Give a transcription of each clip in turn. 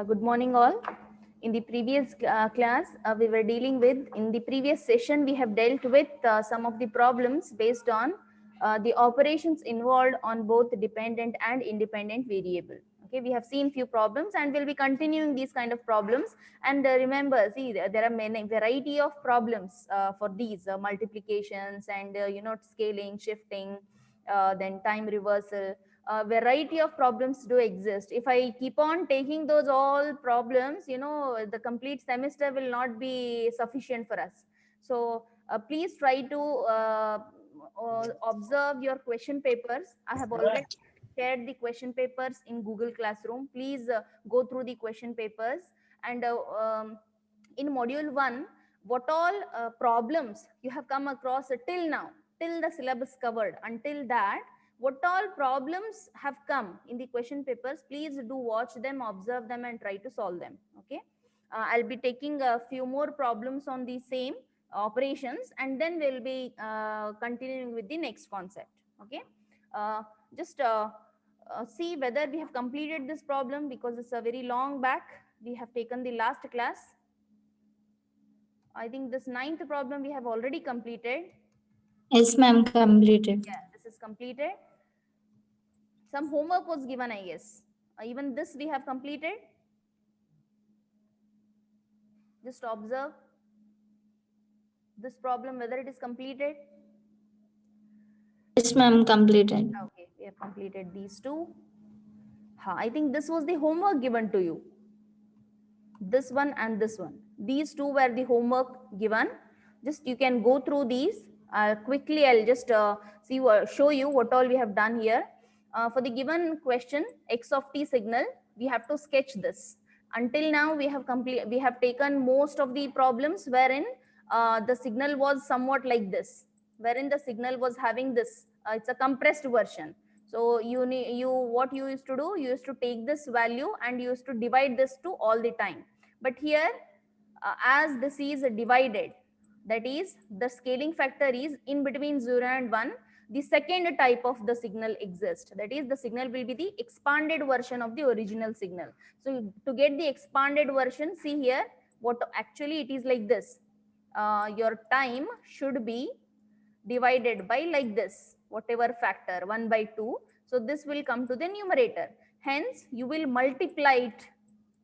Good morning, all. In the previous class, we were dealing with, in the previous session, we have dealt with some of the problems based on the operations involved on both dependent and independent variable. Okay, we have seen few problems and we'll be continuing these kind of problems. And remember, see, there are many variety of problems for these multiplications and, scaling, shifting, then time reversal. A variety of problems do exist. If I keep on taking those all problems, the complete semester will not be sufficient for us. So please try to observe your question papers. I have already shared the question papers in Google Classroom. Please go through the question papers. And in module 1, what all problems you have come across till now, till the syllabus covered, until that, what all problems have come in the question papers, please do watch them, observe them, and try to solve them. Okay, I'll be taking a few more problems on the same operations, and then we'll be continuing with the next concept. Okay, uh, just see whether we have completed this problem, because it's a very long back we have taken the last class. I think this ninth problem we have already completed. Yes, ma'am, completed. Yeah, this is completed. Some homework was given, I guess. Even this we have completed. Just observe this problem, whether it is completed. Yes, ma'am, completed. Okay, we have completed these two. I think this was the homework given to you. This one and this one. These two were the homework given. Just you can go through these. Quickly, I'll just show you what all we have done here. For the given question, x of t signal, we have to sketch this. Until now, we have taken most of the problems wherein the signal was somewhat like this, wherein the signal was having this. It's a compressed version. So what you used to do, you used to take this value and you used to divide this to all the time. But here, as this is divided, that is, the scaling factor is in between 0 and 1, the second type of the signal exists. That is, the signal will be the expanded version of the original signal. So to get the expanded version, see here, what actually it is like this. Your time should be divided by like this, whatever factor, 1 by 2. So this will come to the numerator. Hence, you will multiply it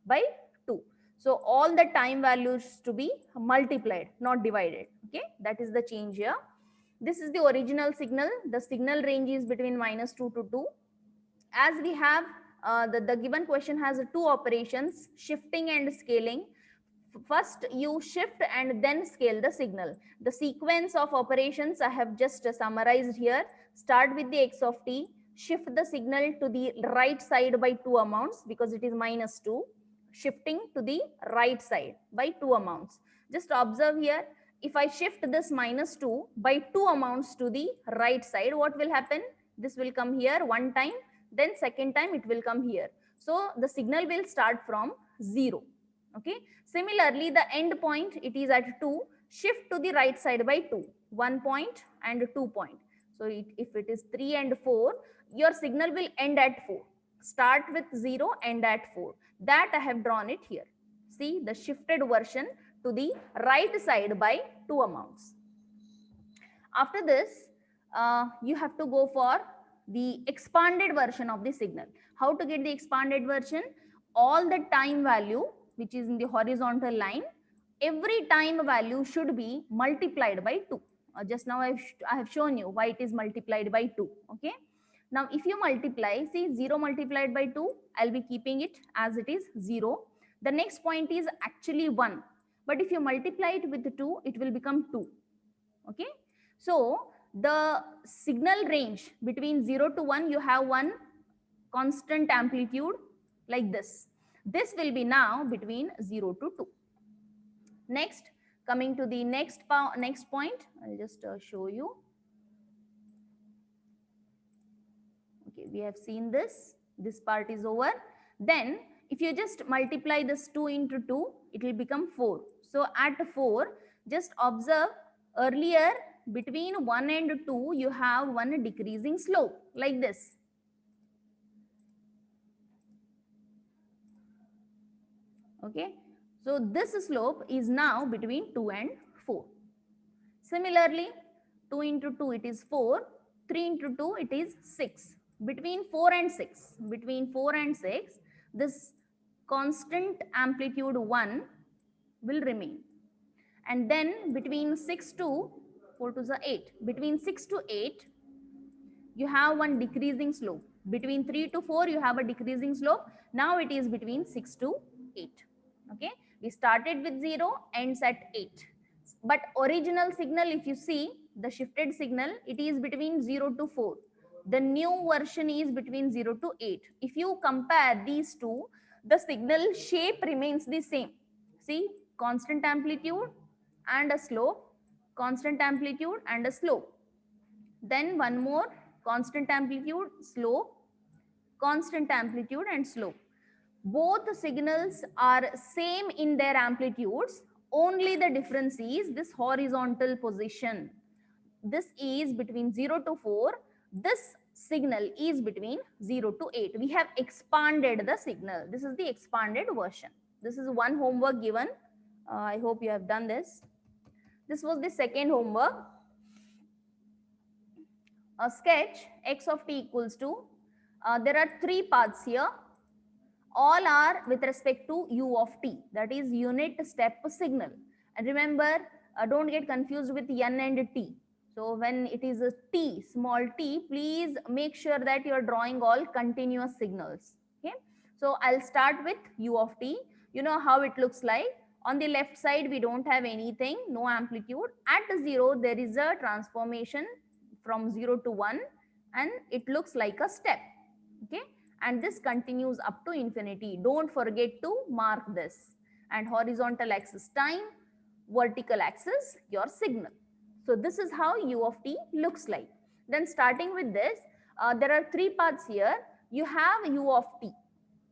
by 2. So all the time values to be multiplied, not divided. Okay, that is the change here. This is the original signal. The signal range is between -2 to 2. As we have, the given question has two operations, shifting and scaling. First, you shift and then scale the signal. The sequence of operations I have just summarized here. Start with the x of t, shift the signal to the right side by 2 amounts because it is -2, shifting to the right side by 2 amounts. Just observe here, if I shift this -2 by 2 amounts to the right side, what will happen? This will come here one time, then second time it will come here. So the signal will start from 0. Okay, similarly the end point, it is at 2, shift to the right side by 2, 1 point and 2 point. So if it is 3 and 4, your signal will end at 4, start with 0, end at 4. That I have drawn it here. See the shifted version to the right side by 2 amounts. After this, you have to go for the expanded version of the signal. How to get the expanded version? All the time value which is in the horizontal line, every time value should be multiplied by 2. Just now I have shown you why it is multiplied by 2. Okay. Now if you multiply, see 0 multiplied by 2, I'll be keeping it as it is 0. The next point is actually 1. But if you multiply it with 2, it will become 2. Okay. So the signal range between 0 to 1, you have one constant amplitude like this. This will be now between 0 to 2. Next, coming to the next point, I'll just show you. Okay, we have seen this. This part is over. Then, if you just multiply this 2 into 2, it will become 4. So at 4, just observe earlier between 1 and 2, you have one decreasing slope like this. Okay, so this slope is now between 2 and 4. Similarly, 2 into 2 it is 4, 3 into 2 it is 6. Between 4 and 6, this constant amplitude 1 will remain. And then between 6 to 4 to the 8, between 6 to 8 you have one decreasing slope. Between 3 to 4 you have a decreasing slope. Now it is between 6 to 8. Okay, we started with 0, ends at 8. But original signal, if you see the shifted signal, it is between 0 to 4. The new version is between 0 to 8. If you compare these two, the signal shape remains the same. See, constant amplitude and a slope, constant amplitude and a slope. Then one more, constant amplitude, slope, constant amplitude and slope. Both signals are same in their amplitudes. Only the difference is this horizontal position. This is between 0 to 4. This signal is between 0 to 8. We have expanded the signal. This is the expanded version. This is one homework given. I hope you have done this. This was the second homework. A sketch x of t equals to, there are three paths here. All are with respect to u of t, that is unit step signal. And remember, don't get confused with n and t. So when it is a t, small t, please make sure that you are drawing all continuous signals. Okay, so I'll start with u of t. You know how it looks like. On the left side we don't have anything, no amplitude. At 0 there is a transformation from 0 to 1 and it looks like a step. Okay, and this continues up to infinity. Don't forget to mark this. And horizontal axis time, vertical axis your signal. So this is how u of t looks like. Then starting with this, there are three paths here. You have u of t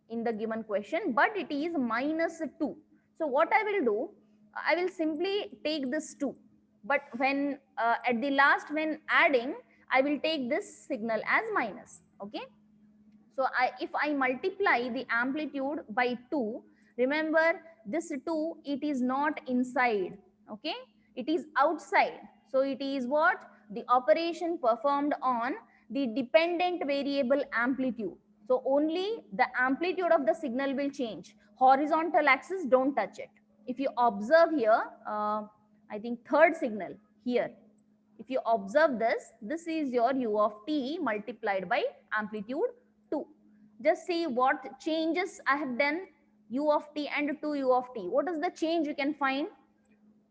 in the given question, but it is minus 2. So what I will do, I will simply take this 2. But when at the last, when adding, I will take this signal as minus. Okay. So if I multiply the amplitude by 2, remember this 2, it is not inside. Okay. It is outside. So it is what? The operation performed on the dependent variable amplitude. So only the amplitude of the signal will change. Horizontal axis, don't touch it. If you observe here, I think third signal here. If you observe this, this is your u of t multiplied by amplitude 2. Just see what changes I have done, u of t and 2u of t. What is the change you can find?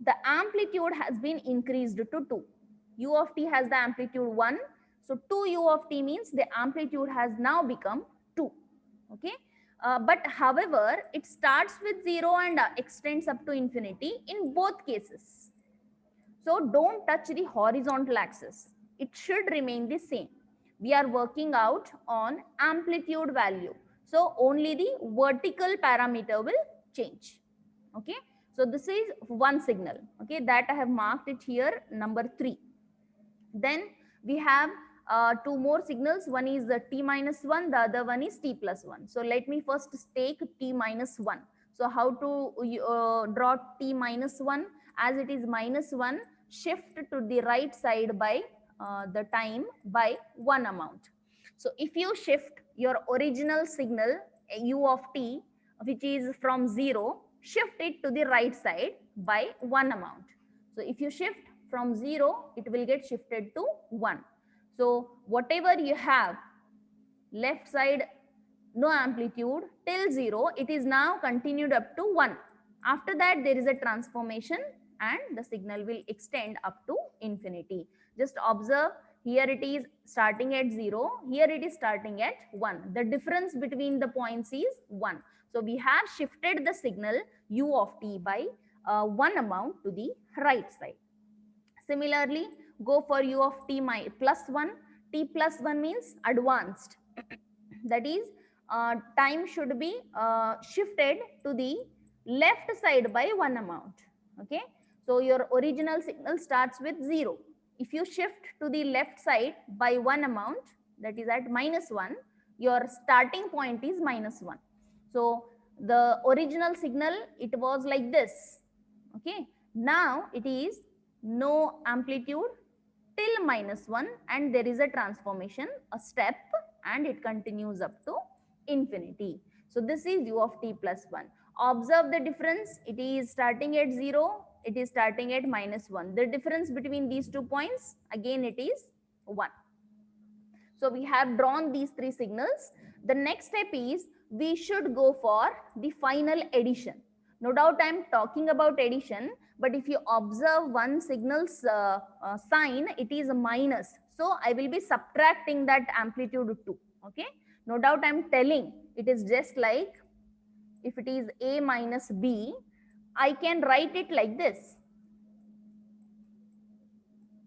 The amplitude has been increased to 2. U of t has the amplitude 1. So 2u of t means the amplitude has now become 2. Okay. But however, it starts with 0 and extends up to infinity in both cases. So don't touch the horizontal axis. It should remain the same. We are working out on amplitude value. So only the vertical parameter will change. Okay. So this is one signal. Okay. That I have marked it here, number 3. Then we have two more signals. One is the t minus 1, the other one is t plus 1. So let me first take t minus 1. So how to draw t minus 1? As it is minus 1, shift to the right side by the time by 1 amount. So if you shift your original signal u of t, which is from 0, shift it to the right side by 1 amount. So if you shift from 0, it will get shifted to 1. So whatever you have, left side no amplitude till 0, it is now continued up to 1. After that, there is a transformation and the signal will extend up to infinity. Just observe, here it is starting at 0, here it is starting at 1. The difference between the points is 1. So we have shifted the signal u of t by 1 amount to the right side. Similarly, go for u of t plus 1. T plus 1 means advanced. That is, time should be shifted to the left side by 1 amount. Okay. So your original signal starts with 0. If you shift to the left side by 1 amount, that is at minus 1, your starting point is minus 1. So The original signal, it was like this. Okay, now it is no amplitude till -1, and there is a transformation, a step, and it continues up to infinity. So this is u of t plus 1. Observe the difference. It is starting at 0. It is starting at -1. The difference between these 2 points, again it is 1. So we have drawn these 3 signals. The next step is we should go for the final addition. No doubt I am talking about addition, but if you observe one signal's sign, it is a minus. So I will be subtracting that amplitude too. Okay. No doubt I am telling, it is just like if it is A minus B, I can write it like this.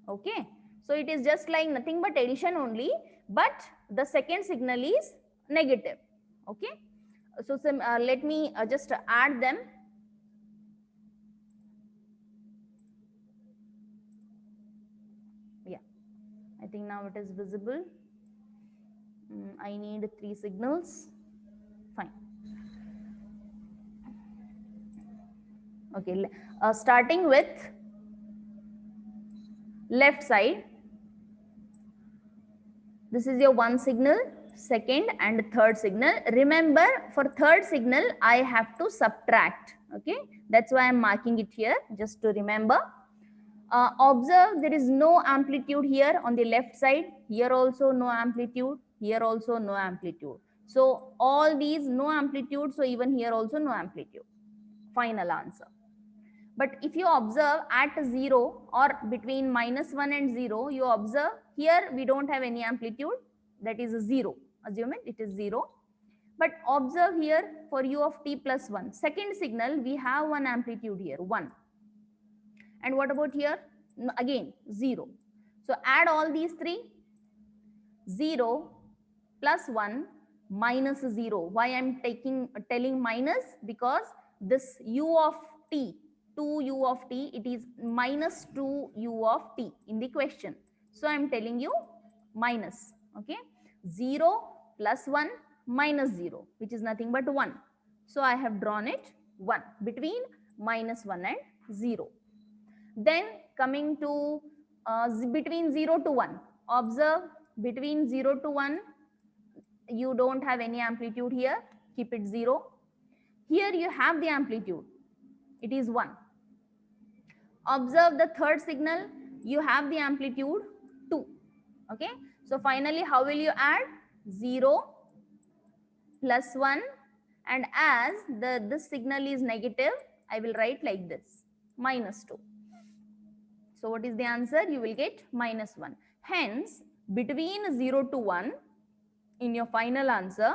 Okay. So it is just like nothing but addition only, but the second signal is negative. Okay. So let me just add them. Yeah, I think now it is visible. I need 3 signals. Fine. Okay, starting with left side. This is your one signal, second and third signal. Remember, for third signal, I have to subtract. Okay, that's why I'm marking it here, just to remember. Observe, there is no amplitude here on the left side. Here also no amplitude. Here also no amplitude. So all these no amplitude. So even here also no amplitude. Final answer. But if you observe at 0 or between -1 and 0, you observe here we don't have any amplitude. That is 0. Assume it is 0. But observe here for u of t plus 1. Second signal, we have one amplitude here, 1. And what about here? Again, 0. So add all these 3. 0 plus 1 minus 0. Why I'm telling minus? Because this u of t, 2u of t, it is minus 2u of t in the question. So I'm telling you minus. Okay. 0 plus 1 minus 0, which is nothing but 1. So I have drawn it 1 between -1 and 0. Then coming to between 0 to 1. Observe, between 0 to 1, you don't have any amplitude here. Keep it 0. Here you have the amplitude. It is 1. Observe the third signal. You have the amplitude 2. Okay. So finally, how will you add? 0 plus 1. And as this signal is negative, I will write like this, -2. So what is the answer? You will get -1. Hence, between 0 to 1, in your final answer,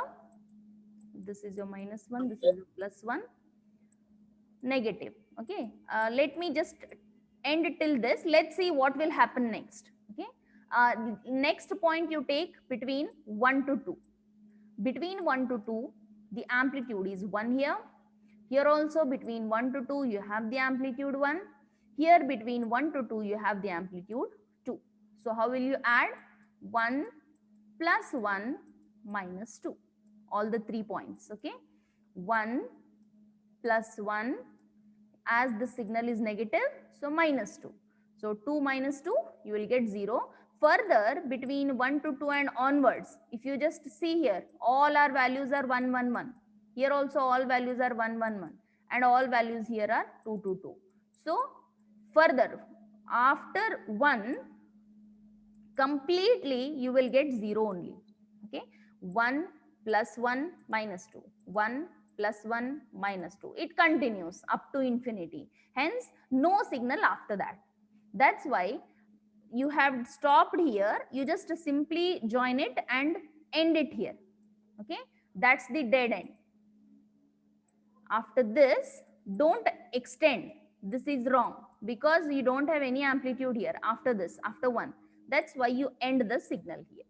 this is your -1, this is your +1, negative. Okay. Let me just end till this. Let's see what will happen next. Okay. Next point you take between 1 to 2. Between 1 to 2, the amplitude is 1 here. Here also between 1 to 2, you have the amplitude 1. Here between 1 to 2, you have the amplitude 2. So how will you add? 1 plus 1 minus 2. All the 3 points. Okay. 1 plus 1, as the signal is negative, so -2. So 2 minus 2, you will get 0. Further, between 1 to 2 and onwards, if you just see here, all our values are 1, 1, 1. Here also all values are 1, 1, 1. And all values here are 2, 2, 2. So further, after 1, completely you will get 0 only. Okay. 1 plus 1 minus 2. 1 plus 1 minus 2. It continues up to infinity. Hence, no signal after that. That's why you have stopped here. You just simply join it and end it here. Okay. That's the dead end. After this, don't extend. This is wrong because you don't have any amplitude here after this, after 1. That's why you end the signal here.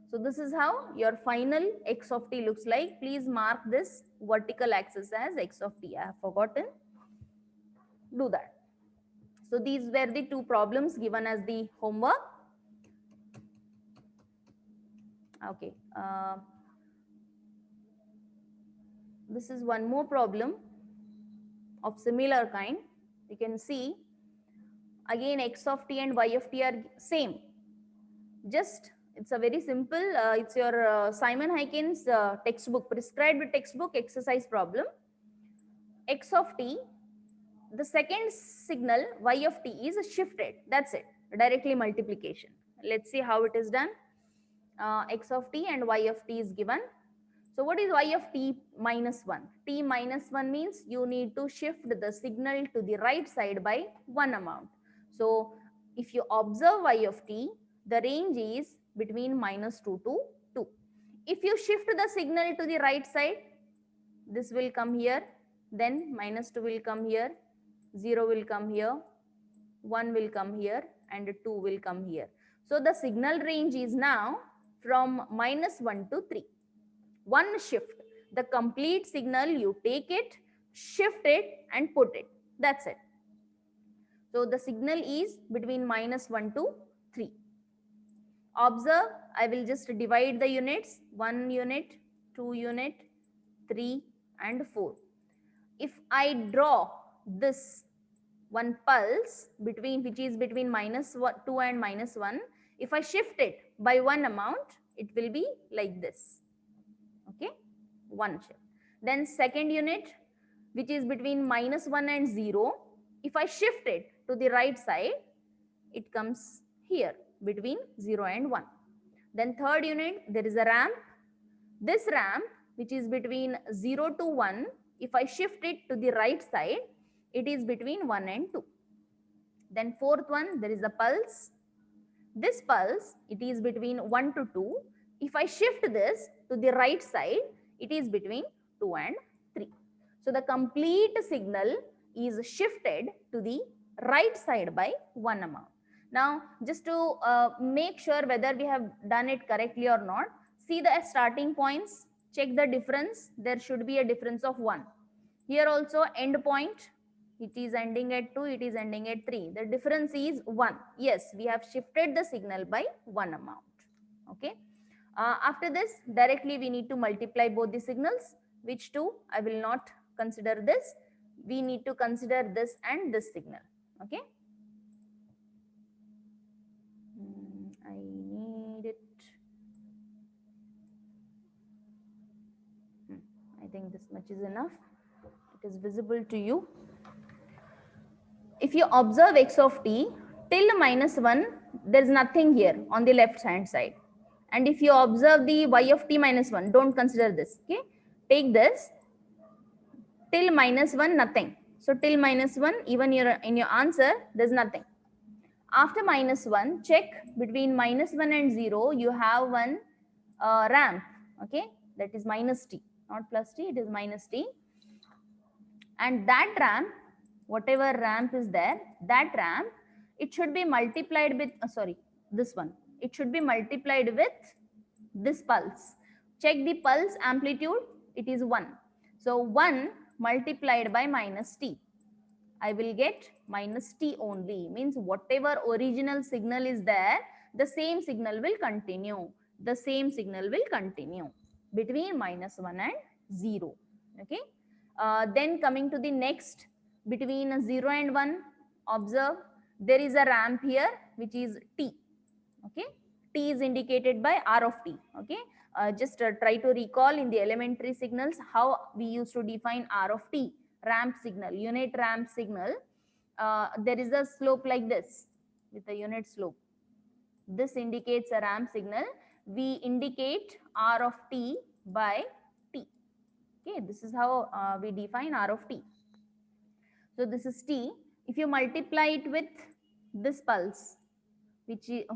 So this is how your final x of t looks like. Please mark this vertical axis as x of t. I have forgotten. Do that. So these were the 2 problems given as the homework. Okay. this is one more problem of similar kind. You can see again x of t and y of t are same. Just it's a very simple, it's your Simon Huygens textbook, prescribed textbook exercise problem. X of t, the second signal y of t is shifted. That's it, directly multiplication. Let's see how it is done. X of t and y of t is given. So what is y of t minus 1? T minus 1 means you need to shift the signal to the right side by one amount. So if you observe y of t, the range is between minus 2 to 2. If you shift the signal to the right side, this will come here, then minus 2 will come here, 0 will come here, 1 will come here, and 2 will come here. So the signal range is now from minus 1 to 3. One shift, the complete signal, you take it, shift it and put it. That's it. So the signal is between minus 1 to 3. Observe, I will just divide the units, 1 unit, 2 unit, 3 and 4. If I draw this one pulse between, which is between minus 2 and minus 1, if I shift it by one amount, it will be like this. Okay, one shift. Then second unit, which is between minus 1 and 0, if I shift it to the right side, it comes here between 0 and 1. Then third unit, there is a ramp. This ramp, which is between 0 to 1, if I shift it to the right side, it is between 1 and 2. Then fourth one, there is a pulse. This pulse, it is between 1 to 2. If I shift this to the right side, it is between 2 and 3. So the complete signal is shifted to the right side by one amount. Now, just to make sure whether we have done it correctly or not, see the starting points, check the difference. There should be a difference of 1. Here also end point, it is ending at 2, it is ending at 3. The difference is 1. Yes, we have shifted the signal by one amount. Okay. After this, directly we need to multiply both the signals. Which two? I will not consider this. We need to consider this and this signal. Okay. I need it. I think this much is enough. It is visible to you. If you observe x of t till minus 1, there is nothing here on the left hand side. And if you observe the y of t minus 1, don't consider this. Okay, take this till minus 1, nothing. So till minus 1, even in your answer, there's nothing. After minus 1, check between minus 1 and 0, you have one ramp. Okay, that is minus t, not plus t, it is minus t. And that ramp, whatever ramp is there, that ramp, it should be multiplied with, this one. It should be multiplied with this pulse. Check the pulse amplitude, it is 1. So 1 multiplied by minus t. I will get minus t only. Means whatever original signal is there, the same signal will continue. The same signal will continue between minus 1 and 0. Okay. Then coming to the next, between 0 and 1, observe there is a ramp here which is t. Okay, t is indicated by r of t. Okay, just try to recall in the elementary signals how we used to define r of t, ramp signal, unit ramp signal. There is a slope like this with a unit slope. This indicates a ramp signal. We indicate r of t by t. Okay, this is how we define r of t. So this is t. If you multiply it with this pulse,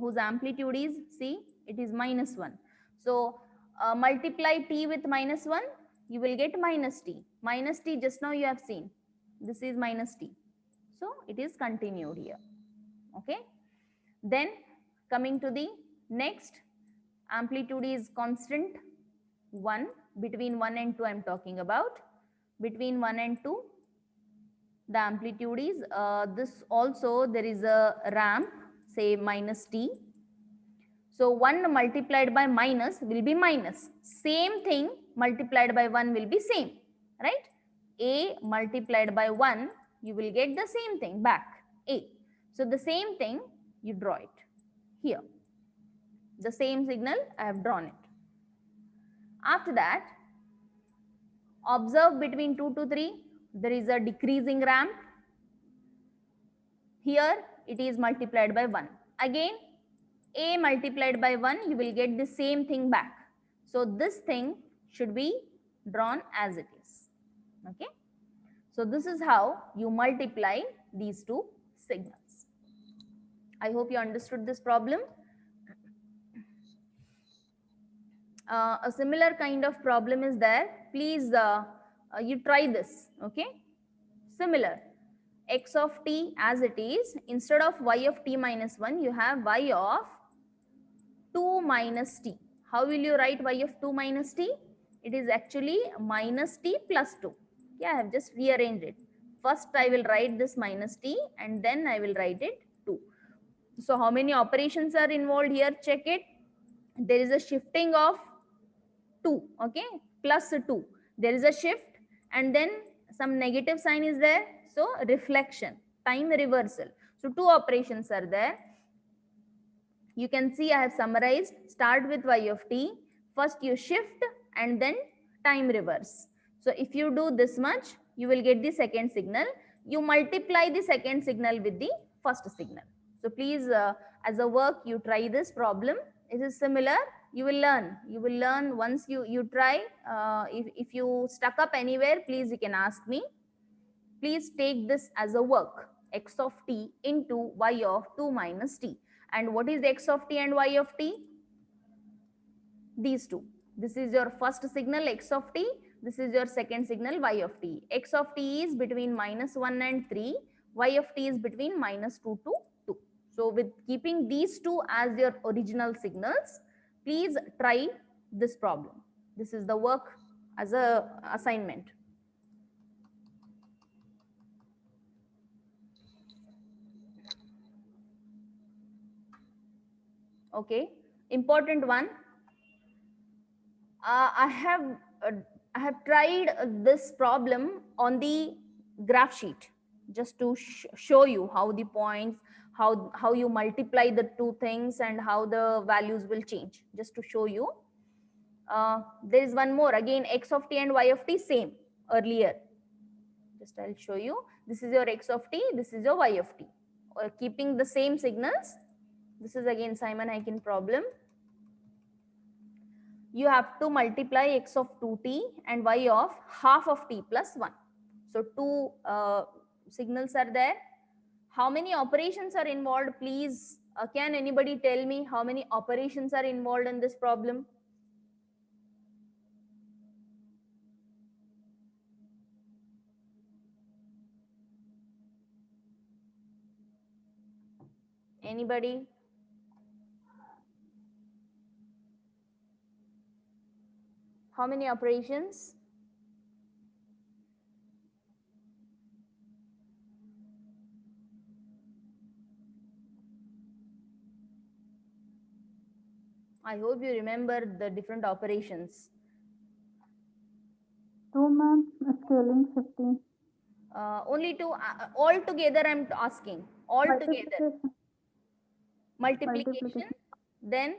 whose amplitude is, see, it is minus 1. So multiply t with minus 1, you will get minus t. Minus t just now you have seen. This is minus t. So it is continued here. Okay. Then coming to the next, amplitude is constant 1. Between 1 and 2 I am talking about. Between 1 and 2, the amplitude is this also, there is a ramp, say minus t. So 1 multiplied by minus will be minus. Same thing multiplied by 1 will be same. right? A multiplied by 1, you will get the same thing back, A. So the same thing, you draw it here. The same signal, I have drawn it. After that, observe between 2 to 3, there is a decreasing ramp. Here, it is multiplied by 1. Again, A multiplied by 1, you will get the same thing back. So this thing should be drawn as it is. Okay. So this is how you multiply these two signals. I hope you understood this problem. A similar kind of problem is there. Please, you try this. Okay. Similar. X of t as it is, instead of y of t minus 1, you have y of 2 minus t. How will you write y of 2 minus t? It is actually minus t plus 2. Yeah, I have just rearranged it. First, I will write this minus t and then I will write it 2. So, how many operations are involved here? Check it. There is a shifting of 2, okay, plus 2. There is a shift and then some negative sign is there. So, reflection, time reversal. So, two operations are there. You can see I have summarized. Start with y of t. First you shift and then time reverse. So if you do this much, you will get the second signal. You multiply the second signal with the first signal. So please, as a work, you try this problem. It is similar. You will learn. You will learn once you try. If you stuck up anywhere, please you can ask me. Please take this as a work. X of t into y of 2 minus t. And what is x of t and y of t? These two. This is your first signal x of t. This is your second signal y of t. X of t is between minus 1 and 3. Y of t is between minus 2 to 2. So with keeping these two as your original signals, please try this problem. This is the work as a assignment. Okay, important one. I have tried this problem on the graph sheet just to show you how the points, how you multiply the two things and how the values will change. Just to show you. There is one more again, x of t and y of t same earlier. Just I'll show you. This is your x of t. This is your y of t. Keeping the same signals. This is again Simon Heikin problem. You have to multiply x of 2t and y of half of t plus 1. So two signals are there. How many operations are involved? Please, can anybody tell me how many operations are involved in this problem? Anybody? How many operations? I hope you remember the different operations. 2, ma'am. Scaling 15. Only two. All together I'm asking. All together. Multiplication. Then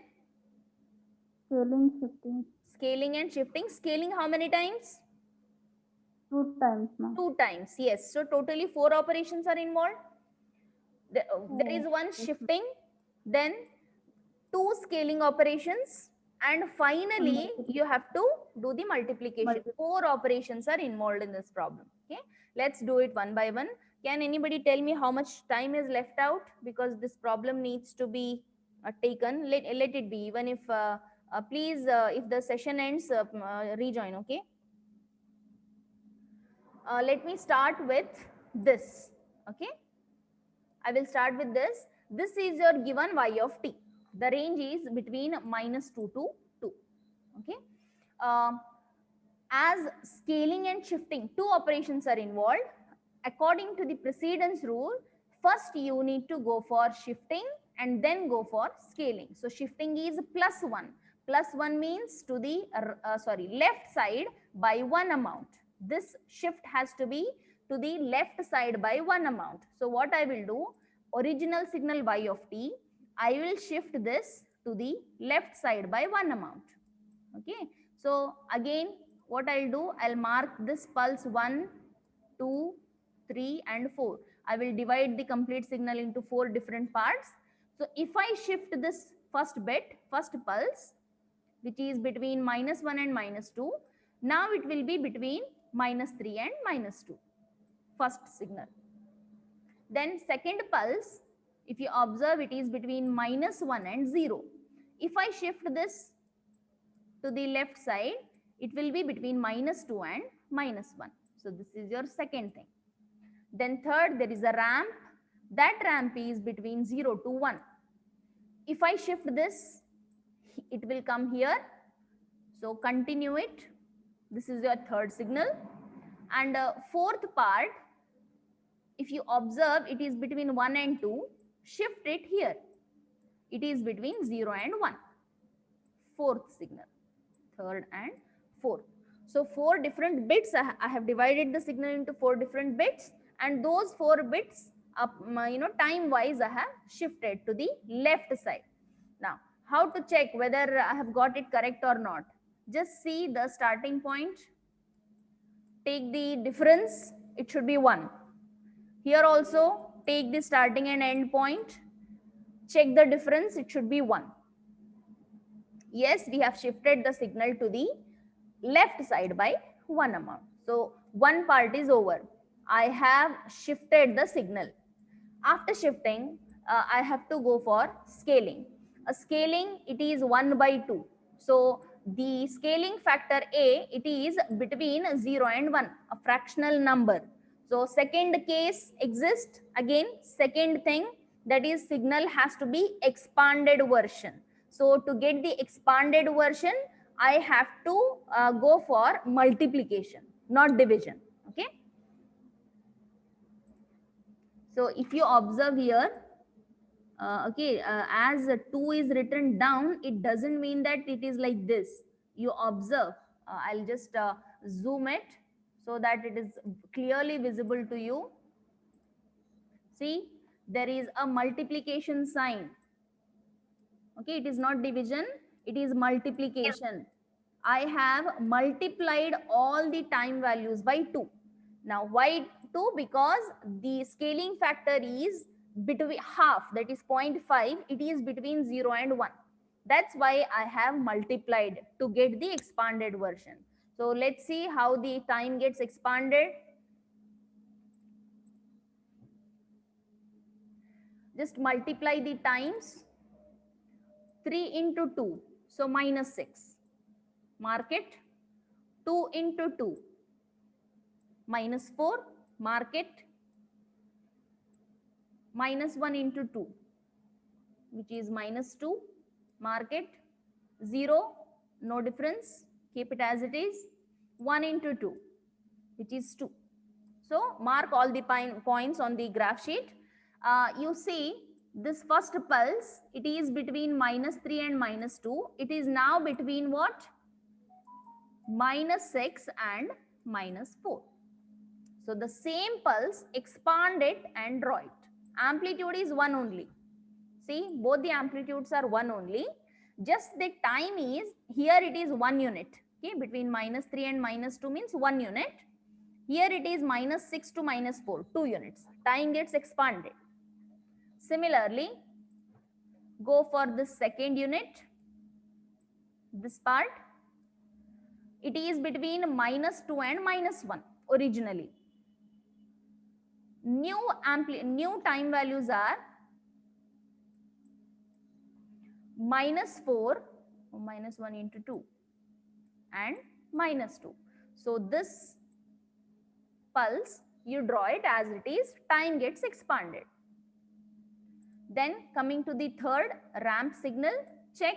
Scaling 15. Scaling and shifting. Scaling how many times? 2 times, ma'am. 2 times. Yes. So totally 4 operations are involved. There is one shifting, then 2 scaling operations, and finally you have to do the multiplication. 4 operations are involved in this problem. Okay. Let's do it one by one. Can anybody tell me how much time is left out? Because this problem needs to be taken. Let it be. Even if please, if the session ends, rejoin. Okay. Let me start with this. Okay. I will start with this. This is your given y of t. The range is between minus 2 to 2. Okay. As scaling and shifting, 2 operations are involved. According to the precedence rule, first you need to go for shifting and then go for scaling. So shifting is +1. +1 means to the left side by 1 amount. This shift has to be to the left side by one amount. So what I will do, original signal y of t, I will shift this to the left side by one amount. Okay, so again what I'll do, I'll mark this pulse 1, 2, 3 and 4. I will divide the complete signal into 4 different parts. So if I shift this first bit, first pulse, which is between -1 and -2, now it will be between -3 and -2, first signal. Then second pulse, if you observe, it is between -1 and 0. If I shift this to the left side, it will be between -2 and -1. So this is your second thing. Then third, there is a ramp. That ramp is between 0 to 1. If I shift this, it will come here. So continue it. This is your third signal. And fourth part, if you observe, it is between 1 and 2. Shift it here. It is between 0 and 1. Fourth signal. Third and fourth. So 4 different bits. I have divided the signal into 4 different bits, and those 4 bits, time wise, I have shifted to the left side. Now, how to check whether I have got it correct or not? Just see the starting point. Take the difference. It should be 1. Here also, take the starting and end point. Check the difference. It should be 1. Yes, we have shifted the signal to the left side by 1 amount. So one part is over. I have shifted the signal. After shifting, I have to go for scaling. A scaling, it is 1 by 2. So the scaling factor A, it is between 0 and 1, a fractional number. So second case exists. Again, second thing, that is signal has to be expanded version. So to get the expanded version, I have to go for multiplication, not division. Okay. So if you observe here, as 2 is written down, it doesn't mean that it is like this. You observe. I'll just zoom it so that it is clearly visible to you. See, there is a multiplication sign. Okay, it is not division, it is multiplication. I have multiplied all the time values by 2. Now, why 2? Because the scaling factor is between half, that is 0.5. It is between 0 and 1. That's why I have multiplied to get the expanded version. So let's see how the time gets expanded. Just multiply the times. 3 into 2, so -6. Mark it. 2 into 2, -4. Mark it. -1 into 2, which is -2. Mark it. 0, no difference. Keep it as it is. 1 into 2, which is 2. So mark all the points on the graph sheet. You see, this first pulse, it is between -3 and -2. It is now between what? -6 and -4. So the same pulse, expand it and draw it. Amplitude is 1 only. See, both the amplitudes are 1 only. Just the time is, here it is 1 unit. Okay, between -3 and -2 means 1 unit. Here it is -6 to -4, 2 units. Time gets expanded. Similarly, go for the second unit, this part. It is between -2 and -1 originally. New time values are -4, -1 into 2 and -2. So this pulse, you draw it as it is, time gets expanded. Then coming to the third ramp signal, check,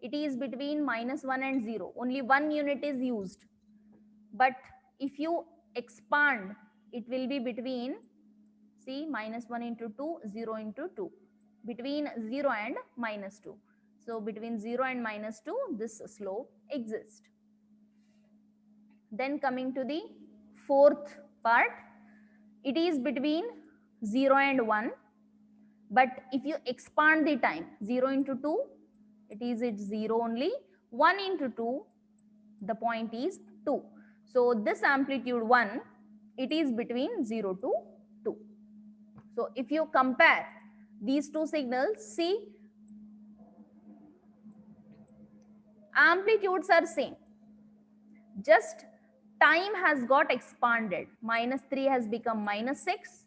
it is between -1 and 0. Only 1 unit is used. But if you expand, it will be between, see, -1 into 2, 0 into 2. Between 0 and -2. So between 0 and -2, this slope exists. Then coming to the fourth part, it is between 0 and 1. But if you expand the time, 0 into 2, it's 0 only. 1 into 2, the point is 2. So this amplitude 1, it is between 0 to 2. So if you compare these two signals, see, amplitudes are same. Just time has got expanded. -3 has become -6.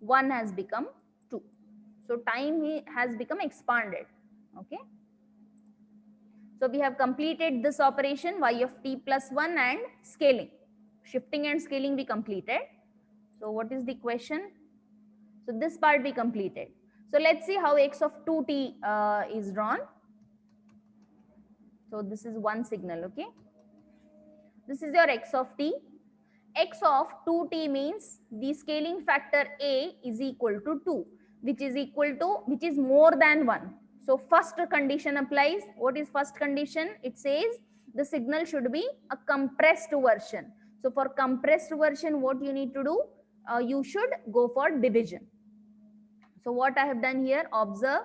1 has become 2. So time has become expanded. Okay. So we have completed this operation y of t plus 1 and scaling. Shifting and scaling we completed. So what is the question? So this part we completed. So let's see how x of 2t is drawn. So this is one signal, okay? This is your x of t. X of 2t means the scaling factor a is equal to 2, which is more than 1. So first condition applies. What is first condition? It says the signal should be a compressed version. So for compressed version, what you need to do? You should go for division. So what I have done here, observe,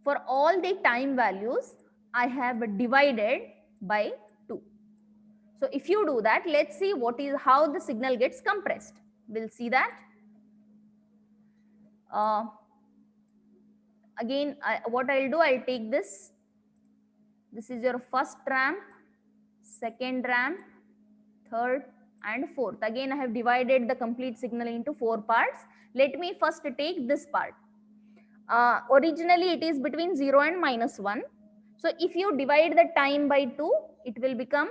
for all the time values, I have divided by 2. So if you do that, let's see how the signal gets compressed. We'll see that. Again, what I'll do, I'll take this. This is your first ramp, second ramp, third and fourth. Again, I have divided the complete signal into 4 parts. Let me first take this part. Originally, it is between 0 and -1. So if you divide the time by 2, it will become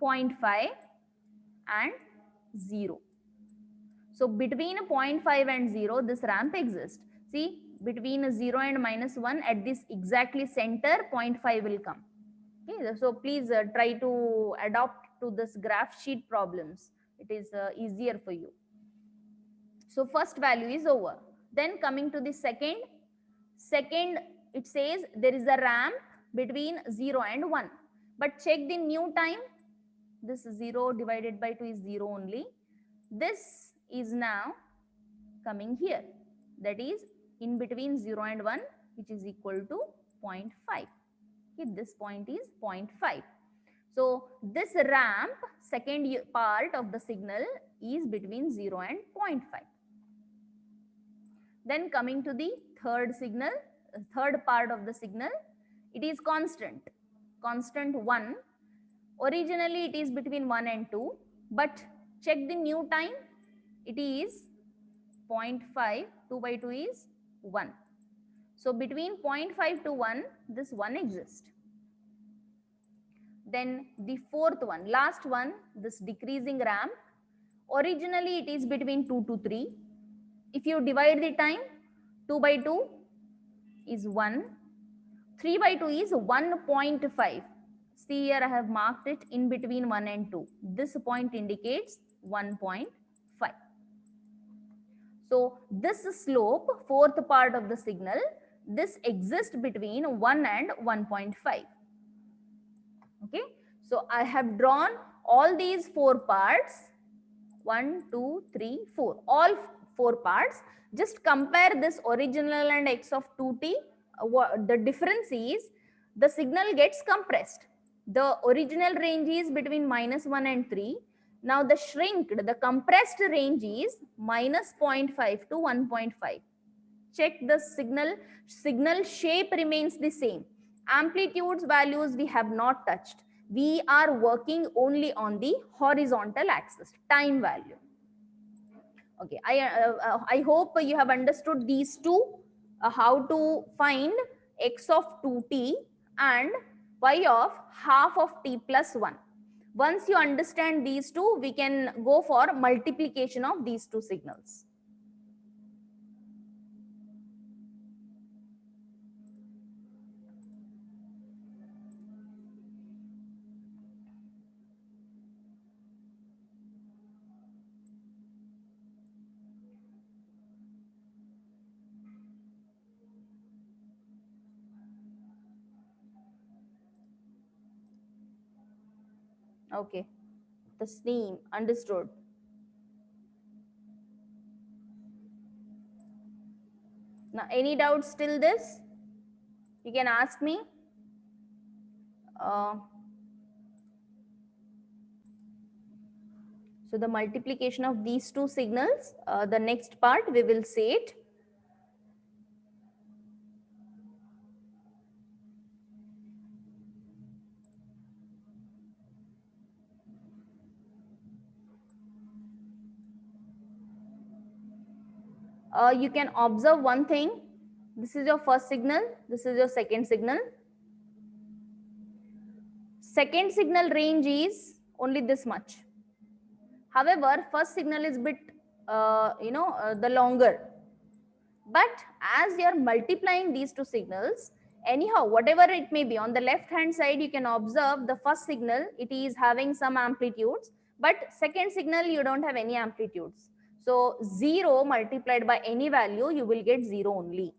0.5 and 0. So between 0.5 and 0, this ramp exists. See, between 0 and -1, at this exactly center, 0.5 will come. Okay, so please try to adopt to this graph sheet problems. It is easier for you. So first value is over. Then coming to the second, it says there is a ramp between 0 and 1. But check the new time. This 0 divided by 2 is 0 only. This is now coming here. That is in between 0 and 1, which is equal to 0.5. Okay, this point is 0.5. So this ramp, second part of the signal, is between 0 and 0.5. Then coming to the third signal, third part of the signal, it is constant 1. Originally it is between 1 and 2, but check the new time, it is 0.5, 2 by 2 is 1. So between 0.5 to 1, this 1 exists. Then the fourth one, last one, this decreasing ramp, originally it is between 2 to 3. If you divide the time, 2 by 2 is 1, 3 by 2 is 1.5. See here I have marked it in between 1 and 2. This point indicates 1.5. So this slope, fourth part of the signal, this exists between 1 and 1.5. Okay. So I have drawn all these 4 parts. 1, 2, 3, 4. All 4 parts. Just compare this original and x of 2t. The difference is the signal gets compressed. The original range is between -1 and 3. Now the the compressed range is -0.5 to 1.5. Check the signal shape remains the same. Amplitudes values we have not touched. We are working only on the horizontal axis, time value. Okay, I hope you have understood these two, how to find x of 2t and y of half of t plus 1. Once you understand these two, we can go for multiplication of these two signals. Okay, the Tasneem, understood. Now, any doubts till this? You can ask me. So the multiplication of these two signals, the next part we will say it. You can observe one thing. This is your first signal. This is your second signal. Second signal range is only this much. However, first signal is bit, the longer. But as you're multiplying these two signals, anyhow, whatever it may be, on the left hand side, you can observe the first signal, it is having some amplitudes, but second signal, you don't have any amplitudes. So 0 multiplied by any value, you will get 0 only.